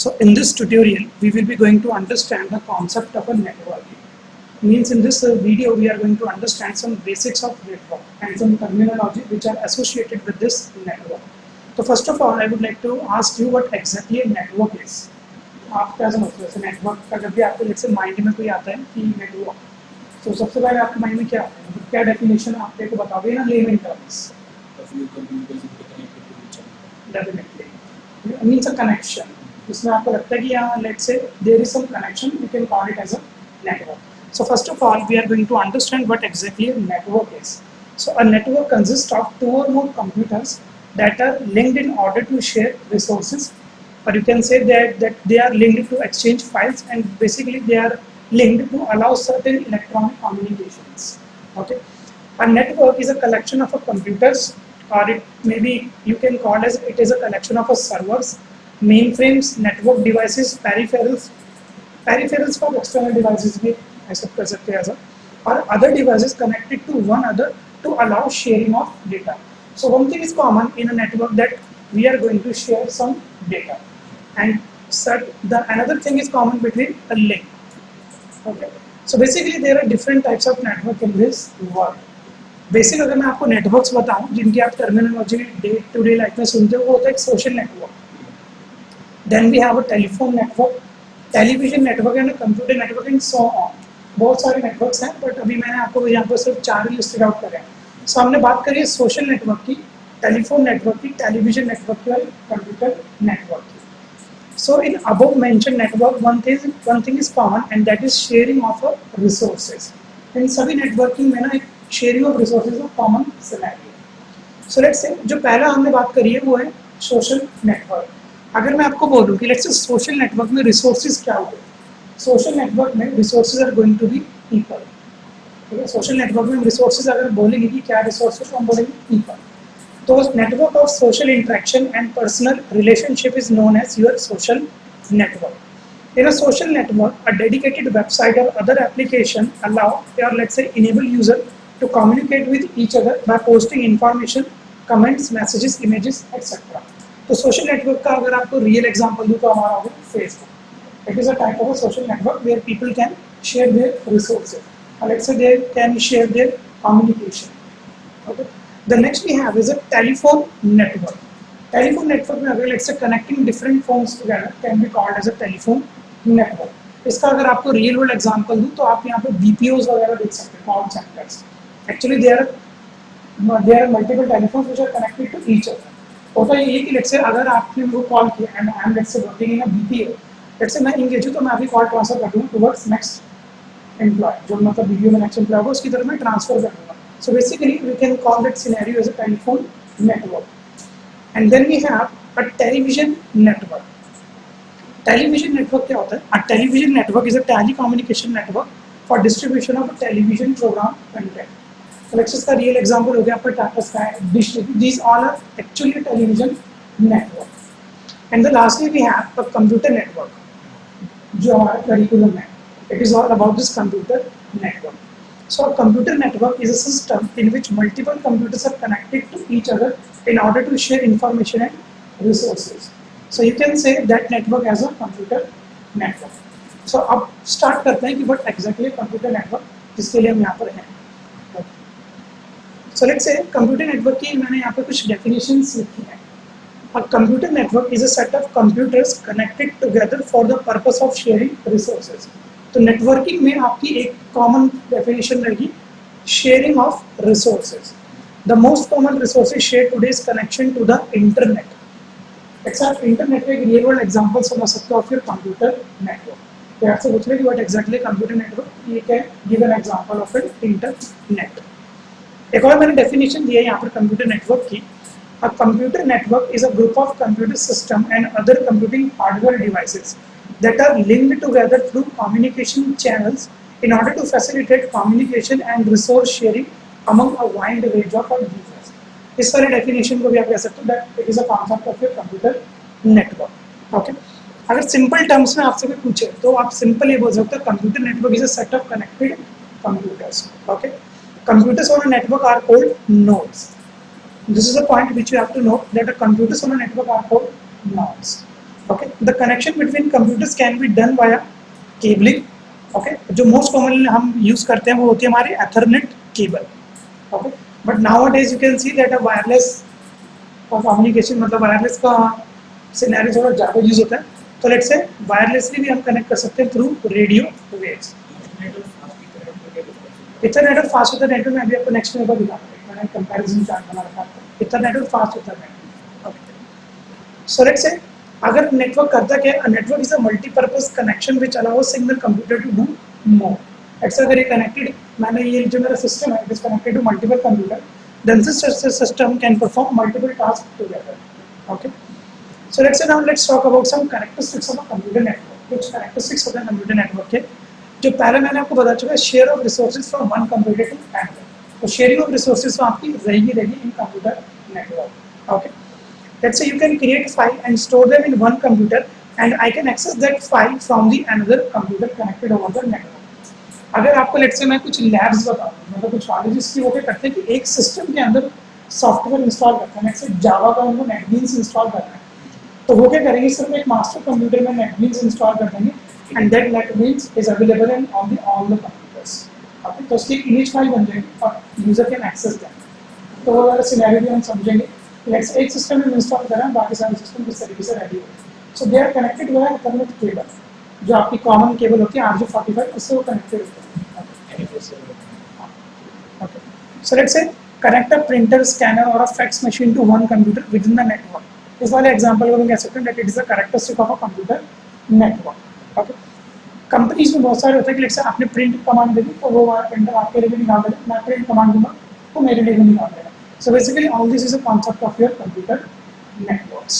So in this tutorial, we will be going to understand the concept of a networking. Means in this video, we are going to understand some basics of network and some terminology which are associated with this network. So first of all, I would like to ask you what exactly a network is. आप क्या समझते हो network का? जब भी आपको जैसे mind में कोई आता है कि नेटवर्क, तो सबसे पहले आपके माइंड में क्या आता है, मतलब क्या डेफिनेशन आप मेरे को बताओगे ना layman terms? Definitely means a connection. इसमें आपको लगता है कि यहाँ let's say there is some connection, we can call it as a network. So first of all, we are going to understand what exactly a network is. So a network consists of two or more computers that are linked in order to share resources, or you can say that they are linked to exchange files, and basically they are linked to allow certain electronic communications. Okay. A network is a collection of computers, or it maybe you can call as it is a collection of servers, mainframes, network devices, peripherals for external devices भी ऐसा कर सकते हैं or other devices connected to one another to allow sharing of data. So one thing is common in a network that we are going to share some data, and another thing is common between a link. Okay. So basically there are different types of network in this world. Basic अगर मैं आपको networks बताऊं जिनकी आप terminology day to day life में सुनते हो, वो होता है एक social network. Then we have a telephone network, television network and computer network and so on. बहुत सारे नेटवर्क्स हैं, बट अभी मैंने आपको यहाँ पर सिर्फ 4 ही लिस्टेड आउट करे हैं. सो हमने बात करी है सोशल नेटवर्क की, टेलीफोन नेटवर्क की, टेलीविजन नेटवर्क की और कंप्यूटर नेटवर्क की. So in above mentioned network, one thing is common, and that is sharing of resources. इन सभी नेटवर्किंग में ना एक शेयरिंग ऑफ रिसोर्सेज का कॉमन सिनेरियो. सो लेट्स से जो पहला हमने बात करी है वो है सोशल नेटवर्क. अगर मैं आपको बोलूँ कि लेट्स से सोशल नेटवर्क में रिसोर्सेज क्या होते हैं, सोशल नेटवर्क में resources are going to be people. ठीक है, सोशल नेटवर्क में रिसोर्सेज अगर बोलेंगे कि क्या रिसोर्सेज, तो हम बोलेंगे पीपल. तो network of social interaction and personal relationship is known as your social network. In a social network, a dedicated website or other application allow or let's say enable user to communicate with each other by posting information, comments, messages, images, etc. तो social network का अगर आपको real example दूँ तो हमारा होगा Facebook. It is a type of a social network where people can share their resources. Or let's say they can share their communication. Okay. The next we have is a telephone network. Telephone network में अगर let's say connecting different phones together can be called as a telephone network. इसका अगर आपको real world example दूँ तो आप यहाँ पे BPOs वगैरह देख सकते हैं, call centers. Actually there are multiple telephones which are connected to each other. होता ये कि let's say अगर आपने मुझे कॉल किया and I am let's say working in a BPO, let's say मैं engage हूँ तो मैं अभी कॉल ट्रांसफर कर दूँ towards next employee, जो मतलब BPO में next employee होगा उसकी तरफ मैं ट्रांसफर कर दूँगा. So basically we can call that scenario as a telephone network. And then we have a television network. Television network क्या होता है? A television network is a telecommunication network for distribution of a television program content. So let's just a real example हो गया आपका Tata Sky, Dish. These all are actually a television network. And then lastly we have a computer network. जो हमारा curriculum है. It is all about this computer network. So a computer network is a system in which multiple computers are connected to each other in order to share information and resources. So you can say that network as a computer network. So अब start करते हैं कि what exactly computer network, जिसके लिए हम यहाँ पर हैं. So let's say computer network की मैंने यहाँ पर कुछ definitions लिखी हैं. A computer network is a set of computers connected together for the purpose of sharing resources. तो नेटवर्किंग में आपकी एक कॉमन डेफिनेशन रहेगी sharing of resources. The most common resources share today is connection to the internet. Except internet का एक real world example समझ सकते हो ऑफ योर कंप्यूटर नेटवर्क. तो आपसे पूछ ले कि व्हाट एग्जैक्टली कंप्यूटर नेटवर्क, ये can give an example of an internet. एक और मैंने डेफिनेशन दिया है यहाँ पर कंप्यूटर नेटवर्क की. अ computer network is a group of computer system and other computing hardware devices that are linked together through communication channels in order to facilitate communication and resource sharing among a wide range of users. इस वाले definition को भी आप कह सकते हो that it is a concept of your computer network. Okay. अगर simple terms में आपसे कोई पूछे तो आप simple ये बोल सकते हो computer network is a set of connected computers. Okay. Computers on a network are called nodes. This is a point which you have to note that the computers on a network are called nodes. Okay, the connection between computers can be done via cabling. Okay, जो most commonly हम use करते हैं वो होती है हमारी Ethernet cable. Okay, but nowadays you can see that a wireless communication मतलब wireless का scenario थोड़ा ज़्यादा use होता है. तो let's say wirelessly भी हम connect कर सकते हैं through radio waves. इतना नेटवर्क फास्ट होता है नेटवर्क में अभी आपको नेक्स्ट में दिखाऊंगा. मैंने कंपैरिजन चार्ट बना रखा है. इतना नेटवर्क फास्ट होता है. So let's say अगर नेटवर्क करता क्या है, network is a multipurpose connection which allows single computer to do more. ऐसा अगर ये कनेक्टेड, मैंने ये जो मेरा सिस्टम है it is connected to multiple computer, then this system can perform multiple task together. Okay, so let's say now let's talk about some characteristics of a computer network. कुछ characteristics होते हैं computer network के जो पहले मैंने आपको बता चुका है. Share of resources from one computer to another. तो शेयरिंग ऑफ रिसोर्सेज तो आपकी रहेगी in computer network. Okay, let's say you can create a file and store them in one computer and I can access that file from the another computer connected over the network. अगर आपको let's say मैं कुछ labs बताऊँ, मतलब कुछ colleges की वो क्या करते हैं कि एक सिस्टम के अंदर सॉफ्टवेयर इंस्टॉल करते हैं. let's say जावा का उनको नेटबीन्स इंस्टॉल करना है, तो वो क्या करेंगे, सिर्फ एक मास्टर कंप्यूटर में नेटबीन्स इंस्टॉल कर देंगे and that netbeans is available in on the computers. okay, तो उसकी इमेज फाइल बन जाएगी और यूजर कैन एक्सेस दैट. तो वो वाला सिनेरियो भी हम समझेंगे. लेट्स एक सिस्टम में इंस्टॉल कर रहे हैं, बाकी सारे सिस्टम किस तरीके से रेडी हो. So they are connected by ethernet cable, जो आपकी कॉमन केबल होती है RJ45, उससे वो कनेक्टेड होते हैं. Okay, so let's say connect a printer, scanner और a fax machine to one computer within the network. इस वाले एग्जांपल को हम कह सकते हैं that it is the characteristic of a computer network. Okay, companies में बहुत सारे होते हैं कि लेट्स से आपने प्रिंट कमांड दे दी तो वो वाला प्रिंटर आपके लिए भी निकाल देगा, मैं प्रिंट कमांड दूंगा तो मेरे लिए भी निकाल देगा. So basically all this is a concept of your computer networks.